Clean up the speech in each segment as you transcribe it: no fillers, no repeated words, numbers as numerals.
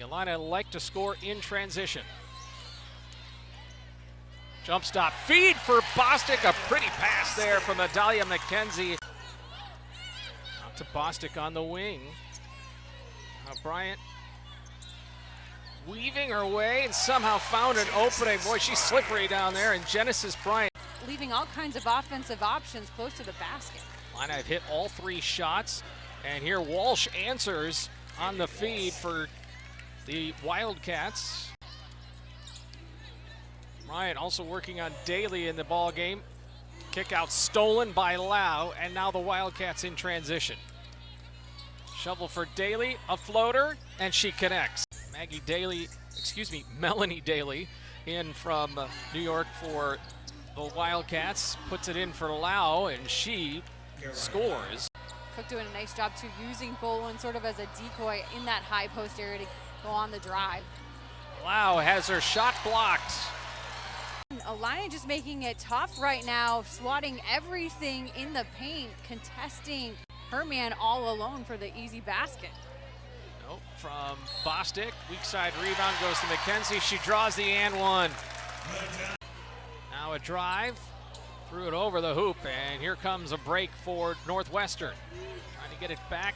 Illini like to score in transition. Jump stop, feed for Bostic, a pretty pass there from Adalia McKenzie. Out to Bostic on the wing. Bryant weaving her way and somehow found an opening. Boy, she's slippery down there, and Genesis Bryant. Leaving all kinds of offensive options close to the basket. Illini have hit all 3 shots, and here Walsh answers on the feed for the Wildcats. Bryant also working on Daly in the ball game. Kick out stolen by Lau, and now the Wildcats in transition. Shovel for Daly, a floater, and she connects. Melanie Daly in from New York for the Wildcats, puts it in for Lau, and she scores. Cook doing a nice job too, using Bolin sort of as a decoy in that high post area to go on the drive. Lau has her shot blocked. Illini just making it tough right now, swatting everything in the paint, contesting her man all alone for the easy basket. Nope, from Bostic, weak side rebound goes to McKenzie. She draws the and one. Now a drive, threw it over the hoop, and here comes a break for Northwestern. Trying to get it back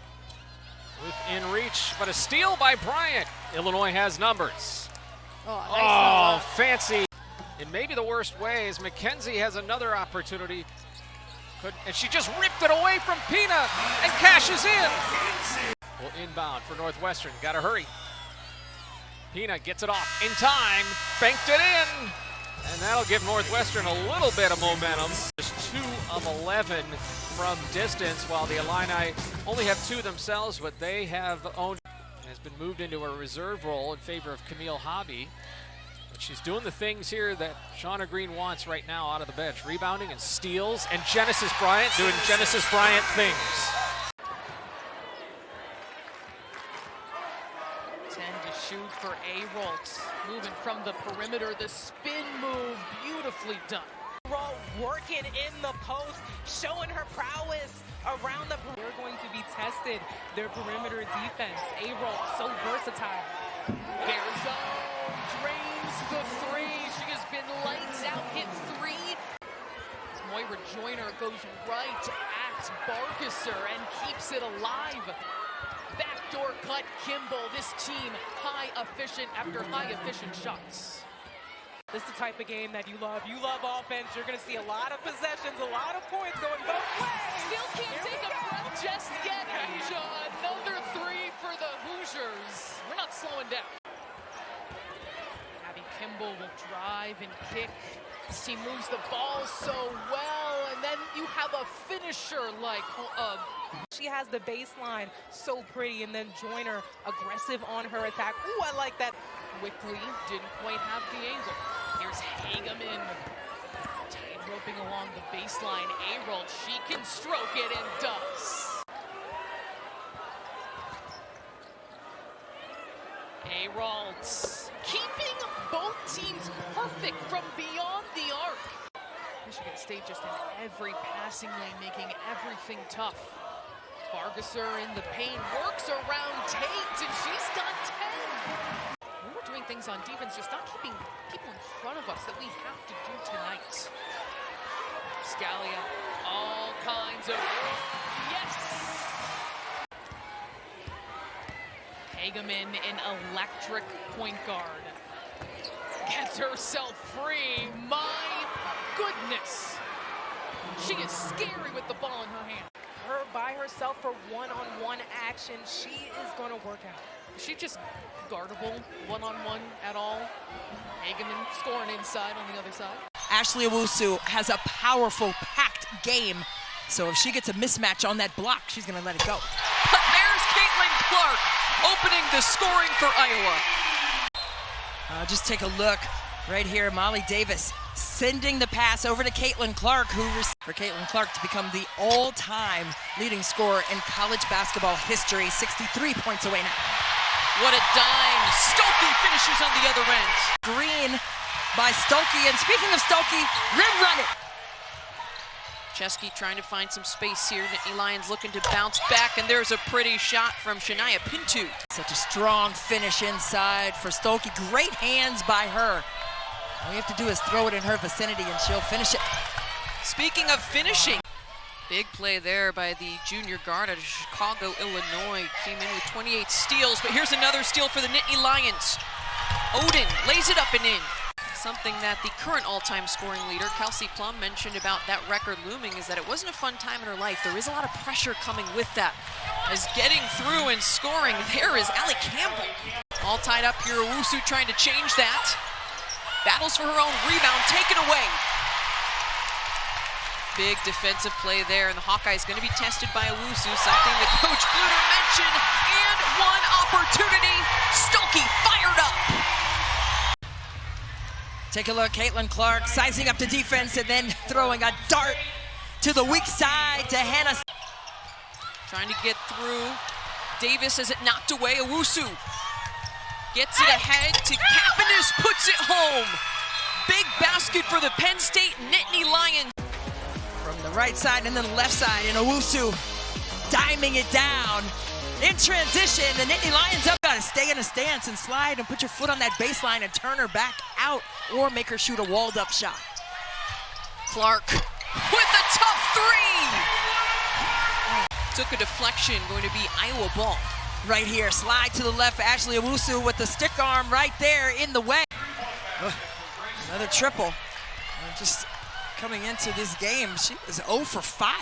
within reach, but a steal by Bryant. Illinois has numbers. Oh, nice fancy. In maybe the worst way, as McKenzie has another opportunity. And she just ripped it away from Pina and cashes in. Well, inbound for Northwestern, gotta hurry. Pina gets it off in time, banked it in, and that'll give Northwestern a little bit of momentum. Just 2 of 11 from distance, while the Illini only have 2 themselves, but they have owned. Has been moved into a reserve role in favor of Camille Hobby. But she's doing the things here that Shauna Green wants right now out of the bench. Rebounding and steals, and Genesis Bryant doing Genesis Bryant things. 10 to shoot for A-Rolts. Moving from the perimeter, the spin move, beautifully done. Working in the post, showing her prowess around the perimeter. They're going to be tested, their perimeter defense. A-Rolts, so versatile. Garzone drains the 3. She has been lights out, hit 3. As Moira Joyner goes right at Barkisser and keeps it alive. Backdoor cut Kimball. This team high efficient after high efficient shots. This is the type of game that you love. You love offense. You're going to see a lot of possessions, a lot of points going both ways. Still can't take a breath just yet, Asia. Another 3 for the Hoosiers. We're not slowing down. Abby Kimball will drive and kick. This team moves the ball so well, and then you have a finisher like she has the baseline so pretty, and then Joyner aggressive on her attack. Ooh, I like that. Wickley didn't quite have the angle. Here's Hageman. Tight roping along the baseline. A-Roll, she can stroke it and does. A-Rolls keeping both teams perfect from beyond the arc. Michigan State just in every passing lane, making everything tough. Barkisser in the paint, works around Tate, and she's got 10. We're doing things on defense, just not keeping people in front of us that we have to do tonight. Scalia, all kinds of work. Yes! Hageman, an electric point guard. Gets herself free. My goodness. She is scary with the ball in her hand. Her by herself for one-on-one action, she is going to work out. Is she just guardable one-on-one at all? Hageman scoring inside on the other side. Ashley Owusu has a powerful, packed game. So if she gets a mismatch on that block, she's going to let it go. But there's Caitlin Clark opening the scoring for Iowa. Just take a look right here. Molly Davis sending the pass over to Caitlin Clark, for Caitlin Clark to become the all-time leading scorer in college basketball history. 63 points away now. What a dime. Stokey finishes on the other end. Green by Stokey, and speaking of Stokey, rim run it. Chesky trying to find some space here. Nittany Lions looking to bounce back, and there's a pretty shot from Shania Pinto. Such a strong finish inside for Stolke. Great hands by her. All you have to do is throw it in her vicinity and she'll finish it. Speaking of finishing, big play there by the junior guard out of Chicago, Illinois. Came in with 28 steals, but here's another steal for the Nittany Lions. Odin lays it up and in. Something that the current all-time scoring leader, Kelsey Plum, mentioned about that record looming is that it wasn't a fun time in her life. There is a lot of pressure coming with that. As getting through and scoring, there is Allie Campbell. All tied up here, Owusu trying to change that. Battles for her own rebound, taken away. Big defensive play there, and the Hawkeyes going to be tested by Owusu, something that Coach Bluter mentioned, and one opportunity. Stolke fired up. Take a look, Caitlin Clark sizing up the defense and then throwing a dart to the weak side to Hannah. Trying to get through. Davis has it knocked away. Owusu gets it ahead to Kapanis, puts it home. Big basket for the Penn State Nittany Lions. From the right side and then the left side, and Owusu diming it down. In transition, the Nittany Lions up. Gotta stay in a stance and slide and put your foot on that baseline and turn her back out or make her shoot a walled up shot. Clark with a tough three. Took a deflection, going to be Iowa ball. Right here, slide to the left, Ashley Owusu with the stick arm right there in the way. Another triple. Just coming into this game, she was 0 for 5.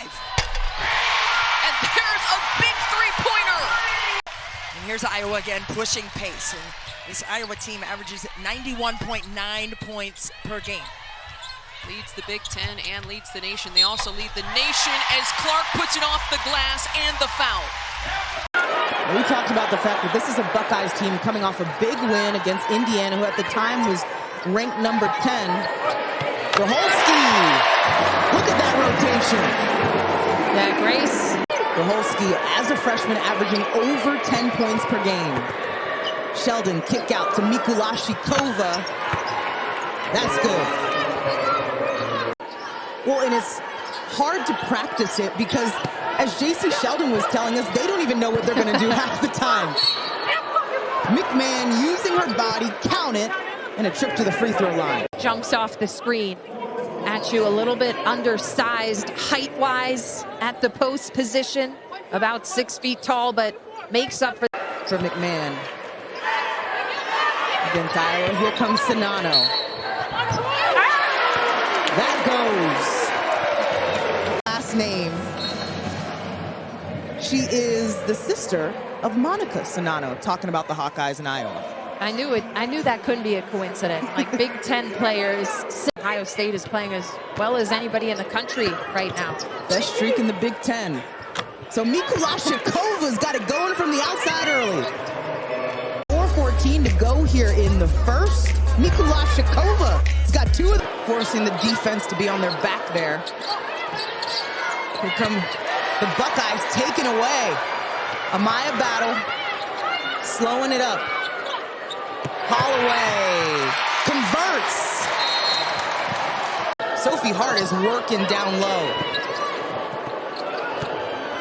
And there's a big three-pointer. And here's Iowa again pushing pace. And this Iowa team averages 91.9 points per game. Leads the Big Ten and leads the nation. They also lead the nation as Clark puts it off the glass and the foul. We talked about the fact that this is a Buckeyes team coming off a big win against Indiana, who at the time was ranked number 10. Grholski, look at that rotation. Yeah, Grace. Grholski, as a freshman, averaging over 10 points per game. Sheldon, kick out to Mikulashikova. That's good. Well, and it's hard to practice it because, as JC Sheldon was telling us, they don't even know what they're going to do half the time. McMahon using her body, count it, and a trip to the free throw line. Jumps off the screen at you, a little bit undersized height-wise at the post position, about 6 feet tall, but makes up for McMahon. Against Iowa, here comes Sinano. That goes. Last name. She is the sister of Monica Sinano, talking about the Hawkeyes in Iowa. I knew it. I knew that couldn't be a coincidence. Like Big Ten players, Ohio State is playing as well as anybody in the country right now. Best streak in the Big Ten. So Mikulashikova's got it going from the outside early. 4:14 to go here in the first. Mikulashikova's got 2 of them, forcing the defense to be on their back there. Here come the Buckeyes taken away. Amaya Battle slowing it up. Holloway converts. Sophie Hart is working down low.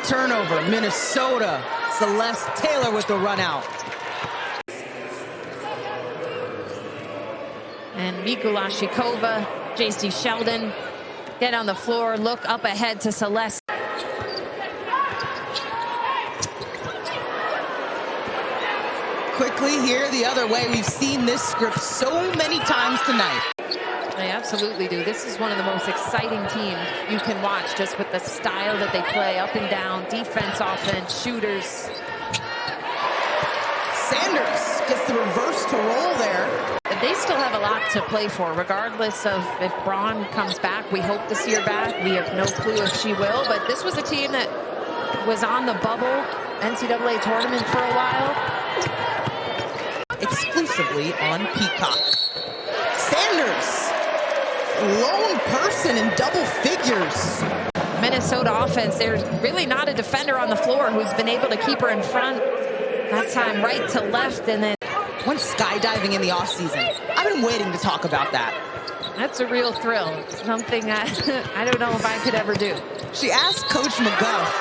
Turnover, Minnesota. Celeste Taylor with the run out. And Mikulashikova, JC Sheldon get on the floor, look up ahead to Celeste. Quickly here the other way. We've seen this script so many times tonight. They absolutely do. This is one of the most exciting teams you can watch, just with the style that they play, up and down, defense, offense, shooters. Sanders gets the reverse to roll there. They still have a lot to play for, regardless of if Braun comes back. We hope to see her back. We have no clue if she will, but this was a team that was on the bubble NCAA tournament for a while. Exclusively on Peacock. Sanders, lone person in double figures. Minnesota offense, there's really not a defender on the floor who's been able to keep her in front. That time right to left, and then went skydiving in the offseason. I've been waiting to talk about that. that's a real thrill. Something I don't know if I could ever do. She asked Coach McGuff.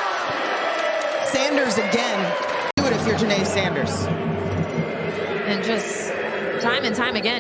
Sanders again. Do it if you're Janae Sanders. And just time and time again.